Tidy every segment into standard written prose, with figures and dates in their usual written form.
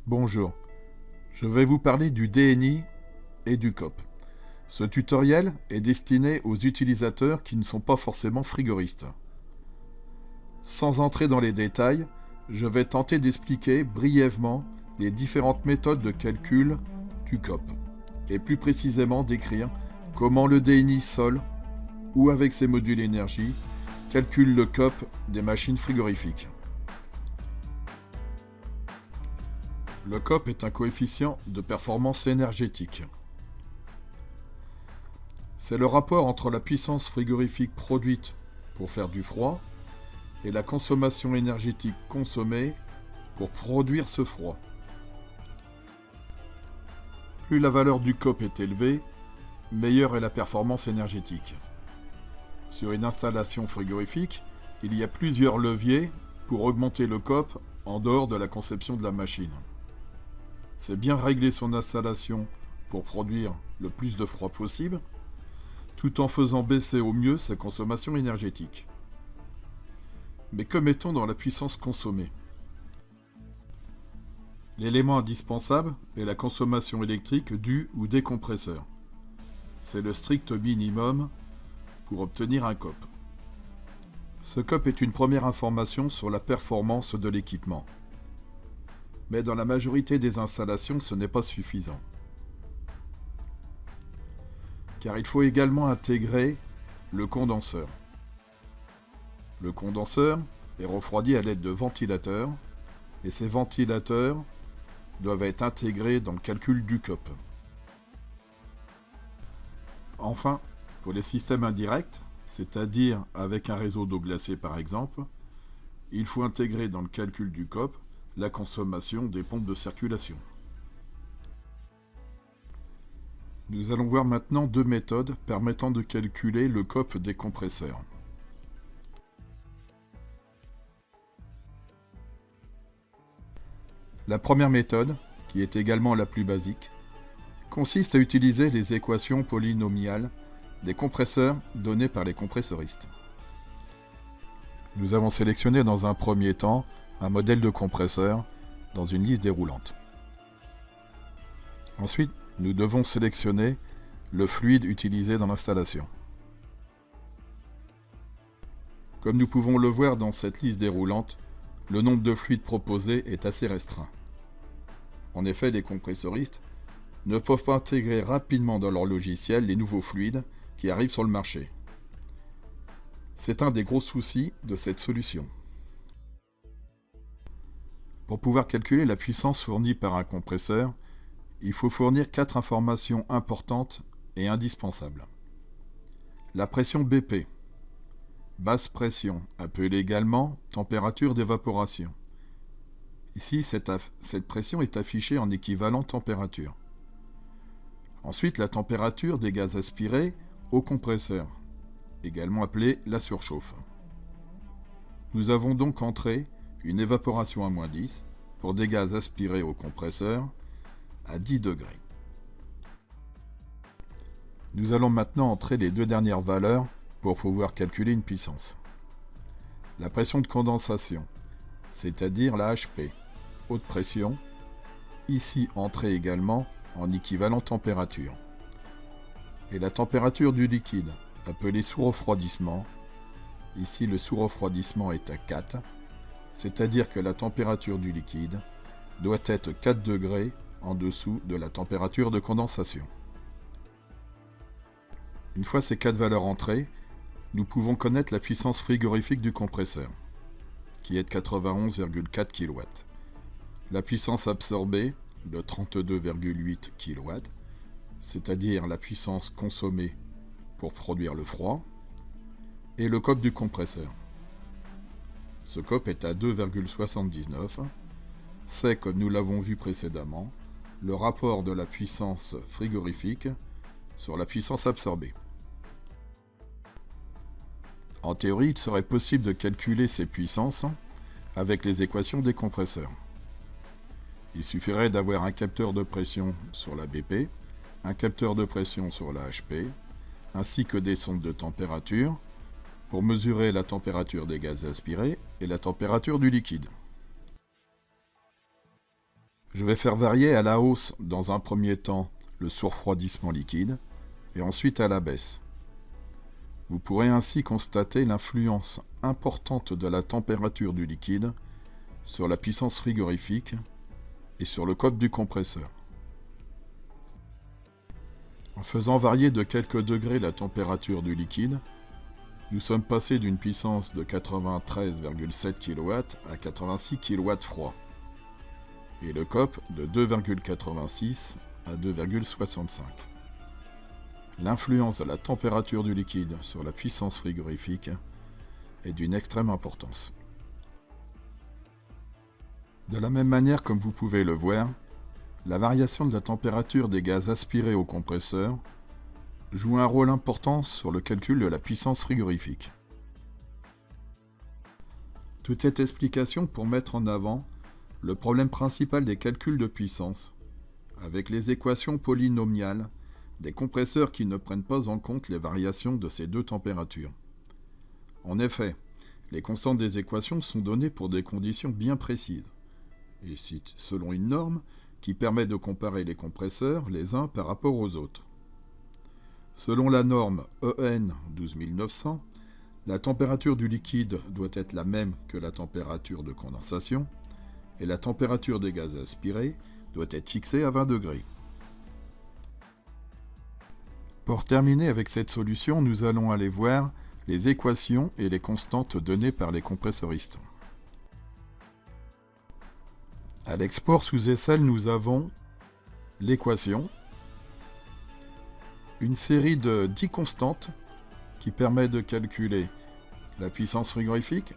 Bonjour, je vais vous parler du DNI et du COP. Ce tutoriel est destiné aux utilisateurs qui ne sont pas forcément frigoristes. Sans entrer dans les détails, je vais tenter d'expliquer brièvement les différentes méthodes de calcul du COP, et plus précisément décrire comment le DNI Sol, ou avec ses modules énergie, calcule le COP des machines frigorifiques. Le COP est un coefficient de performance énergétique. C'est le rapport entre la puissance frigorifique produite pour faire du froid et la consommation énergétique consommée pour produire ce froid. Plus la valeur du COP est élevée, meilleure est la performance énergétique. Sur une installation frigorifique, il y a plusieurs leviers pour augmenter le COP en dehors de la conception de la machine. C'est bien régler son installation pour produire le plus de froid possible, tout en faisant baisser au mieux sa consommation énergétique. Mais que mettons dans la puissance consommée ? L'élément indispensable est la consommation électrique du ou des compresseurs. C'est le strict minimum pour obtenir un COP. Ce COP est une première information sur la performance de l'équipement. Mais dans la majorité des installations, ce n'est pas suffisant. Car il faut également intégrer le condenseur. Le condenseur est refroidi à l'aide de ventilateurs, et ces ventilateurs doivent être intégrés dans le calcul du COP. Enfin, pour les systèmes indirects, c'est-à-dire avec un réseau d'eau glacée par exemple, il faut intégrer dans le calcul du COP la consommation des pompes de circulation. Nous allons voir maintenant deux méthodes permettant de calculer le COP des compresseurs. La première méthode, qui est également la plus basique, consiste à utiliser les équations polynomiales des compresseurs données par les compressoristes. Nous avons sélectionné dans un premier temps un modèle de compresseur dans une liste déroulante. Ensuite, nous devons sélectionner le fluide utilisé dans l'installation. Comme nous pouvons le voir dans cette liste déroulante, le nombre de fluides proposés est assez restreint. En effet, les compressoristes ne peuvent pas intégrer rapidement dans leur logiciel les nouveaux fluides qui arrivent sur le marché. C'est un des gros soucis de cette solution. Pour pouvoir calculer la puissance fournie par un compresseur, il faut fournir 4 informations importantes et indispensables. La pression BP, basse pression, appelée également température d'évaporation. Ici, cette pression est affichée en équivalent température. Ensuite, la température des gaz aspirés au compresseur, également appelée la surchauffe. Nous avons donc entré une évaporation à -10 pour des gaz aspirés au compresseur à 10 degrés. Nous allons maintenant entrer les deux dernières valeurs pour pouvoir calculer une puissance. La pression de condensation, c'est-à-dire la HP, haute pression, ici entrée également en équivalent température. Et la température du liquide, appelée sous-refroidissement, ici le sous-refroidissement est à 4, c'est-à-dire que la température du liquide doit être 4 degrés en dessous de la température de condensation. Une fois ces 4 valeurs entrées, nous pouvons connaître la puissance frigorifique du compresseur, qui est de 91,4 kW. La puissance absorbée, de 32,8 kW, c'est-à-dire la puissance consommée pour produire le froid, et le COP du compresseur. Ce COP est à 2,79. C'est, comme nous l'avons vu précédemment, le rapport de la puissance frigorifique sur la puissance absorbée. En théorie, il serait possible de calculer ces puissances avec les équations des compresseurs. Il suffirait d'avoir un capteur de pression sur la BP, un capteur de pression sur la HP, ainsi que des sondes de température pour mesurer la température des gaz aspirés et la température du liquide. Je vais faire varier à la hausse dans un premier temps le surrefroidissement liquide et ensuite à la baisse. Vous pourrez ainsi constater l'influence importante de la température du liquide sur la puissance frigorifique et sur le code du compresseur. En faisant varier de quelques degrés la température du liquide, nous sommes passés d'une puissance de 93,7 kW à 86 kW froid, et le COP de 2,86 à 2,65. L'influence de la température du liquide sur la puissance frigorifique est d'une extrême importance. De la même manière, comme vous pouvez le voir, la variation de la température des gaz aspirés au compresseur joue un rôle important sur le calcul de la puissance frigorifique. Toute cette explication pour mettre en avant le problème principal des calculs de puissance, avec les équations polynomiales des compresseurs qui ne prennent pas en compte les variations de ces deux températures. En effet, les constantes des équations sont données pour des conditions bien précises, et selon une norme qui permet de comparer les compresseurs les uns par rapport aux autres. Selon la norme EN 12900, la température du liquide doit être la même que la température de condensation, et la température des gaz aspirés doit être fixée à 20 degrés. Pour terminer avec cette solution, nous allons aller voir les équations et les constantes données par les compressoristes. À l'export sous aisselle, nous avons l'équation, une série de 10 constantes qui permet de calculer la puissance frigorifique,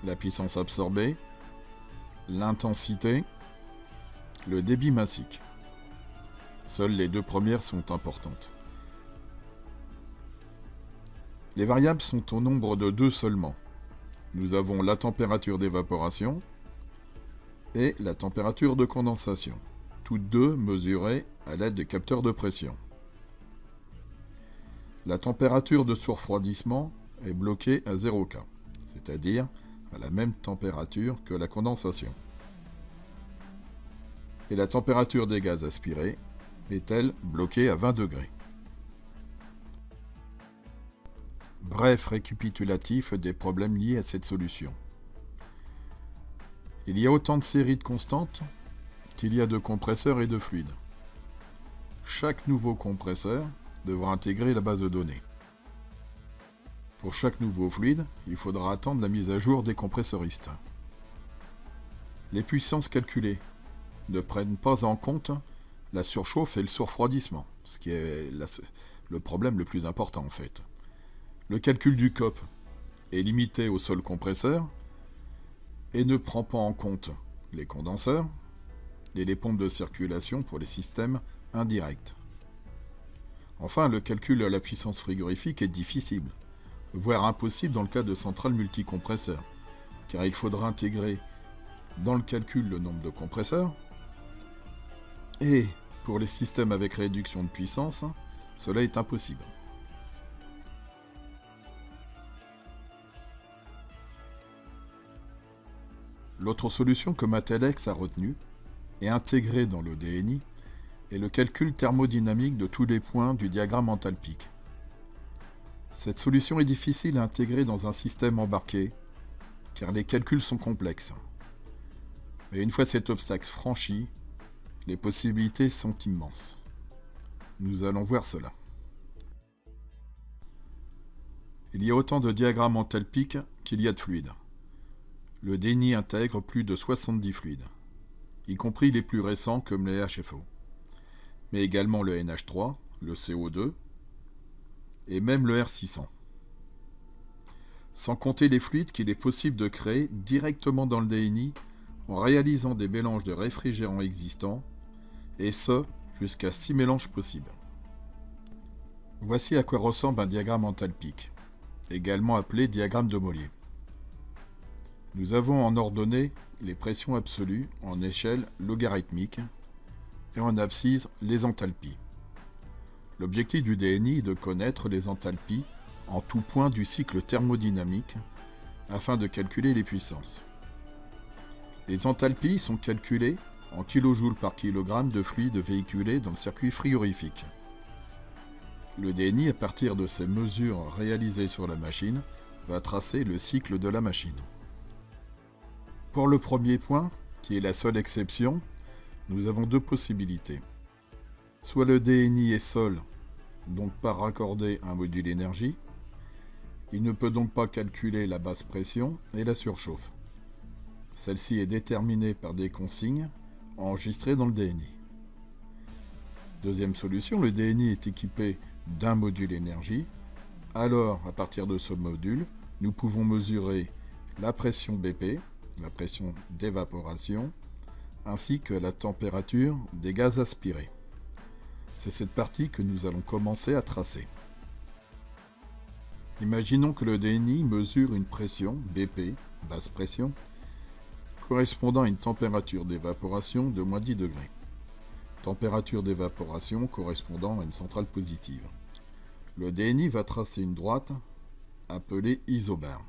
la puissance absorbée, l'intensité, le débit massique. Seules les deux premières sont importantes. Les variables sont au nombre de 2 seulement. Nous avons la température d'évaporation et la température de condensation, toutes deux mesurées à l'aide de capteurs de pression. La température de surrefroidissement est bloquée à 0 K, c'est-à-dire à la même température que la condensation. Et la température des gaz aspirés est, elle, bloquée à 20 degrés. Bref récapitulatif des problèmes liés à cette solution. Il y a autant de séries de constantes qu'il y a de compresseurs et de fluides. Chaque nouveau compresseur devra intégrer la base de données. Pour chaque nouveau fluide, il faudra attendre la mise à jour des compressoristes. Les puissances calculées ne prennent pas en compte la surchauffe et le surrefroidissement, ce qui est le problème le plus important en fait. Le calcul du COP est limité au seul compresseur et ne prend pas en compte les condenseurs et les pompes de circulation pour les systèmes indirects. Enfin, le calcul de la puissance frigorifique est difficile, voire impossible dans le cas de centrales multicompresseurs, car il faudra intégrer dans le calcul le nombre de compresseurs, et pour les systèmes avec réduction de puissance, cela est impossible. L'autre solution que Matelex a retenue et intégrée dans le DNI est le calcul thermodynamique de tous les points du diagramme enthalpique. Cette solution est difficile à intégrer dans un système embarqué, car les calculs sont complexes. Mais une fois cet obstacle franchi, les possibilités sont immenses. Nous allons voir cela. Il y a autant de diagrammes enthalpiques qu'il y a de fluides. Le DNI intègre plus de 70 fluides, y compris les plus récents comme les HFO, mais également le NH3, le CO2 et même le R600. Sans compter les fluides qu'il est possible de créer directement dans le DNI en réalisant des mélanges de réfrigérants existants, et ce, jusqu'à 6 mélanges possibles. Voici à quoi ressemble un diagramme enthalpique, également appelé diagramme de Mollier. Nous avons en ordonnée les pressions absolues en échelle logarithmique et en abscisse les enthalpies. L'objectif du DNI est de connaître les enthalpies en tout point du cycle thermodynamique afin de calculer les puissances. Les enthalpies sont calculées en kJ par kg de fluide véhiculé dans le circuit frigorifique. Le DNI, à partir de ces mesures réalisées sur la machine, va tracer le cycle de la machine. Pour le premier point, qui est la seule exception, nous avons deux possibilités. Soit le DNI est seul, donc pas raccordé à un module énergie, il ne peut donc pas calculer la basse pression et la surchauffe. Celle-ci est déterminée par des consignes enregistrées dans le DNI. Deuxième solution, le DNI est équipé d'un module énergie. Alors, à partir de ce module, nous pouvons mesurer la pression BP, la pression d'évaporation, ainsi que la température des gaz aspirés. C'est cette partie que nous allons commencer à tracer. Imaginons que le DNI mesure une pression, BP, basse pression, correspondant à une température d'évaporation de moins 10 degrés. Température d'évaporation correspondant à une centrale positive. Le DNI va tracer une droite appelée isobare.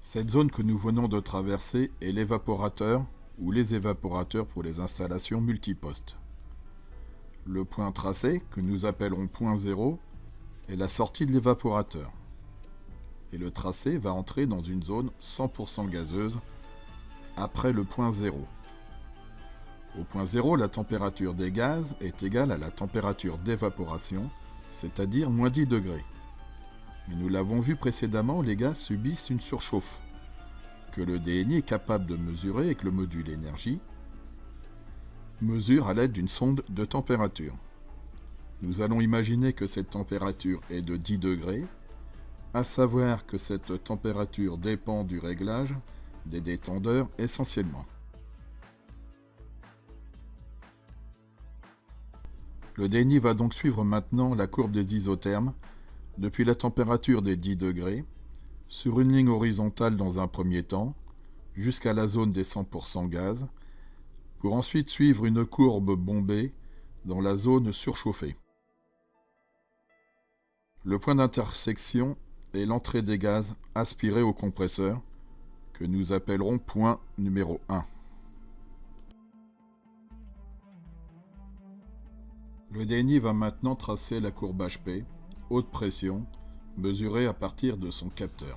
Cette zone que nous venons de traverser est l'évaporateur ou les évaporateurs pour les installations multipostes. Le point tracé, que nous appellerons point 0, est la sortie de l'évaporateur. Et le tracé va entrer dans une zone 100% gazeuse après le point 0. Au point 0, la température des gaz est égale à la température d'évaporation, c'est-à-dire moins 10 degrés. Mais nous l'avons vu précédemment, les gaz subissent une surchauffe, que le DNI est capable de mesurer et que le module énergie mesure à l'aide d'une sonde de température. Nous allons imaginer que cette température est de 10 degrés, à savoir que cette température dépend du réglage des détendeurs essentiellement. Le DNI va donc suivre maintenant la courbe des isothermes depuis la température des 10 degrés sur une ligne horizontale dans un premier temps jusqu'à la zone des 100% gaz pour ensuite suivre une courbe bombée dans la zone surchauffée. Le point d'intersection est l'entrée des gaz aspirés au compresseur que nous appellerons point numéro 1. Le DNI va maintenant tracer la courbe HP, haute pression, mesurée à partir de son capteur.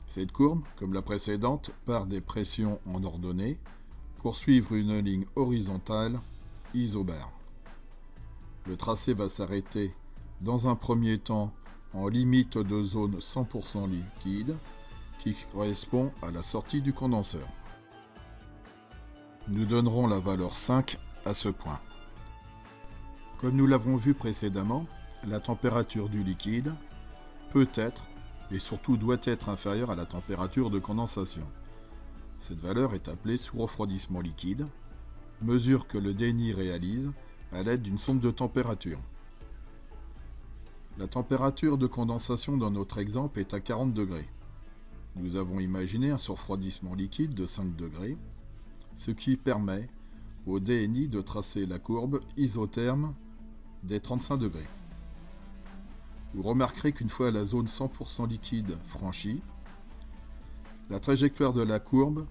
Cette courbe, comme la précédente, part des pressions en ordonnée pour suivre une ligne horizontale isobare. Le tracé va s'arrêter dans un premier temps en limite de zone 100% liquide qui correspond à la sortie du condenseur. Nous donnerons la valeur 5 à ce point. Comme nous l'avons vu précédemment, la température du liquide peut être et surtout doit être inférieure à la température de condensation. Cette valeur est appelée sous-refroidissement liquide, mesure que le DNI réalise à l'aide d'une sonde de température. La température de condensation dans notre exemple est à 40 degrés. Nous avons imaginé un surfroidissement liquide de 5 degrés, ce qui permet au DNI de tracer la courbe isotherme des 35 degrés. Vous remarquerez qu'une fois la zone 100% liquide franchie, la trajectoire de la courbe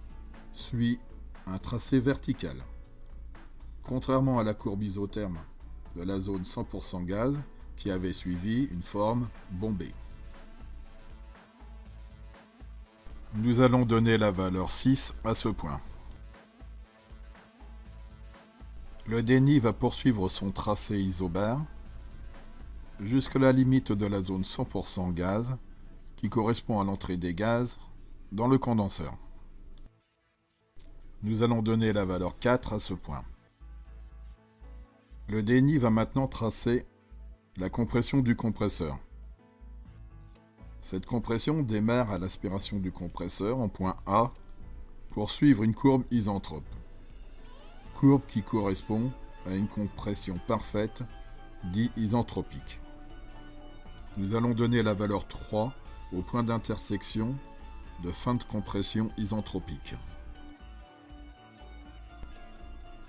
suit un tracé vertical. Contrairement à la courbe isotherme de la zone 100% gaz qui avait suivi une forme bombée. Nous allons donner la valeur 6 à ce point. Le DNI va poursuivre son tracé isobare jusqu'à la limite de la zone 100% gaz qui correspond à l'entrée des gaz dans le condenseur. Nous allons donner la valeur 4 à ce point. Le DNI va maintenant tracer la compression du compresseur. Cette compression démarre à l'aspiration du compresseur en point A pour suivre une courbe isentrope. Courbe qui correspond à une compression parfaite, dit isentropique. Nous allons donner la valeur 3 au point d'intersection de fin de compression isentropique.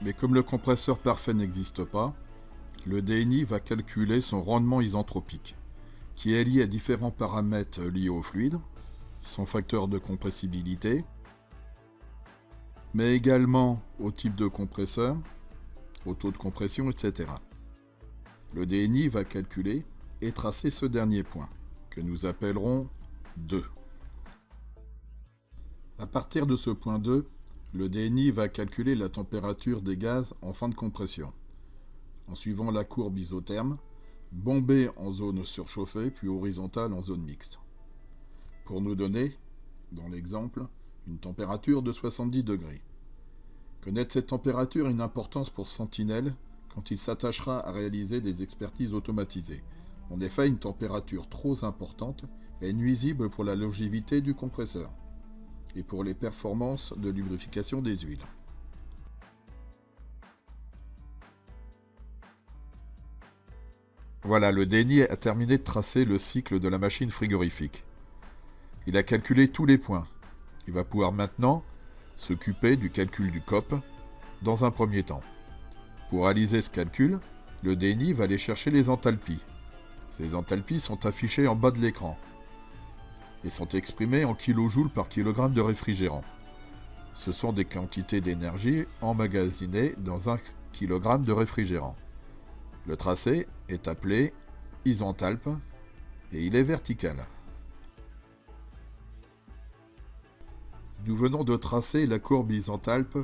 Mais comme le compresseur parfait n'existe pas, le DNI va calculer son rendement isentropique, qui est lié à différents paramètres liés au fluide, son facteur de compressibilité, mais également au type de compresseur, au taux de compression, etc. Le DNI va calculer et tracer ce dernier point, que nous appellerons 2. À partir de ce point 2, le DNI va calculer la température des gaz en fin de compression, en suivant la courbe isotherme, bombée en zone surchauffée puis horizontale en zone mixte, pour nous donner, dans l'exemple, une température de 70 degrés. Connaître cette température a une importance pour Sentinel quand il s'attachera à réaliser des expertises automatisées. En effet, une température trop importante est nuisible pour la longévité du compresseur et pour les performances de lubrification des huiles. Voilà, le DNI a terminé de tracer le cycle de la machine frigorifique. Il a calculé tous les points. Il va pouvoir maintenant s'occuper du calcul du COP dans un premier temps. Pour réaliser ce calcul, le DNI va aller chercher les enthalpies. Ces enthalpies sont affichées en bas de l'écran et sont exprimées en kilojoules par kilogramme de réfrigérant. Ce sont des quantités d'énergie emmagasinées dans 1 kg de réfrigérant. Le tracé est appelé isenthalpe et il est vertical. Nous venons de tracer la courbe isenthalpe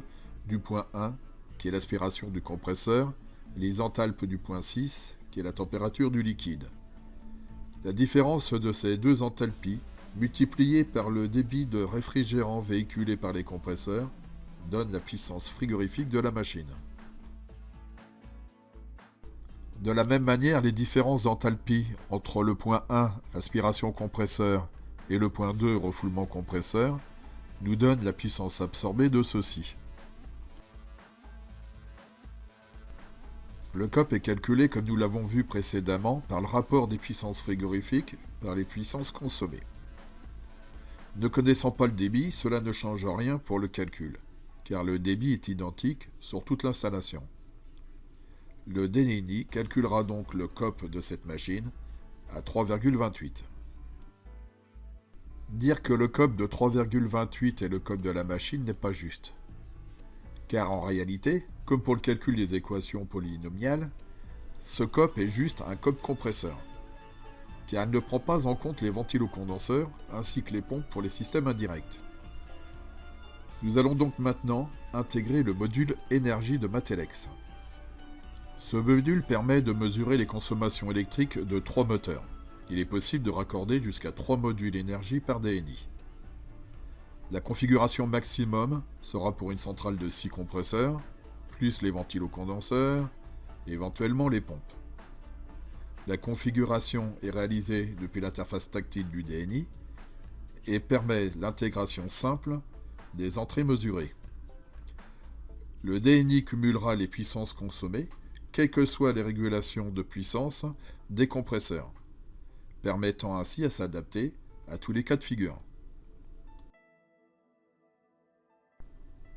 du point 1, qui est l'aspiration du compresseur, et l'isenthalpe du point 6, qui est la température du liquide. La différence de ces deux enthalpies, multipliée par le débit de réfrigérant véhiculé par les compresseurs, donne la puissance frigorifique de la machine. De la même manière, les différences d'enthalpie entre le point 1, aspiration compresseur, et le point 2, refoulement compresseur, nous donnent la puissance absorbée de ceux-ci. Le COP est calculé, comme nous l'avons vu précédemment, par le rapport des puissances frigorifiques par les puissances consommées. Ne connaissant pas le débit, cela ne change rien pour le calcul, car le débit est identique sur toute l'installation. Le DNI calculera donc le COP de cette machine à 3,28. Dire que le COP de 3,28 est le COP de la machine n'est pas juste. Car en réalité, comme pour le calcul des équations polynomiales, ce COP est juste un COP compresseur, car il ne prend pas en compte les ventilocondenseurs ainsi que les pompes pour les systèmes indirects. Nous allons donc maintenant intégrer le module énergie de Matelex. Ce module permet de mesurer les consommations électriques de 3 moteurs. Il est possible de raccorder jusqu'à 3 modules énergie par DNI. La configuration maximum sera pour une centrale de 6 compresseurs, plus les ventilocondenseurs, et éventuellement les pompes. La configuration est réalisée depuis l'interface tactile du DNI et permet l'intégration simple des entrées mesurées. Le DNI cumulera les puissances consommées, quelles que soient les régulations de puissance des compresseurs, permettant ainsi à s'adapter à tous les cas de figure.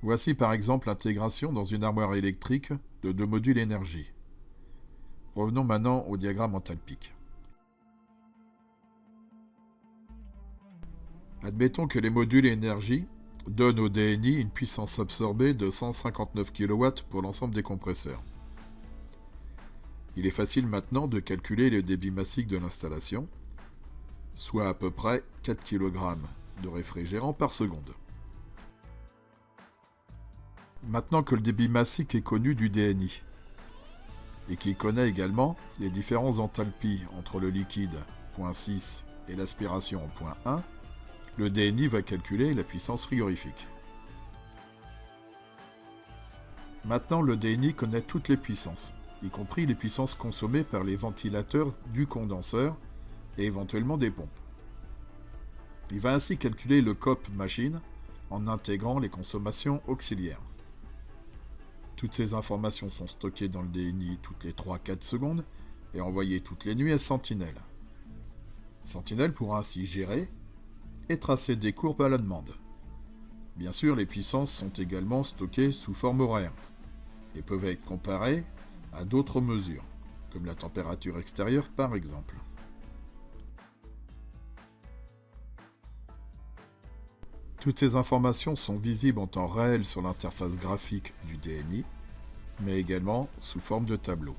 Voici par exemple l'intégration dans une armoire électrique de 2 modules énergie. Revenons maintenant au diagramme enthalpique. Admettons que les modules énergie donnent au DNI une puissance absorbée de 159 kW pour l'ensemble des compresseurs. Il est facile maintenant de calculer le débit massique de l'installation, soit à peu près 4 kg de réfrigérant par seconde. Maintenant que le débit massique est connu du DNI, et qu'il connaît également les différences d'enthalpie entre le liquide, point 6, et l'aspiration, point 1, le DNI va calculer la puissance frigorifique. Maintenant, le DNI connaît toutes les puissances, y compris les puissances consommées par les ventilateurs du condenseur et éventuellement des pompes. Il va ainsi calculer le COP machine en intégrant les consommations auxiliaires. Toutes ces informations sont stockées dans le DNI toutes les 3-4 secondes et envoyées toutes les nuits à Sentinel. Sentinel pourra ainsi gérer et tracer des courbes à la demande. Bien sûr, les puissances sont également stockées sous forme horaire et peuvent être comparées à d'autres mesures, comme la température extérieure par exemple. Toutes ces informations sont visibles en temps réel sur l'interface graphique du DNI, mais également sous forme de tableau.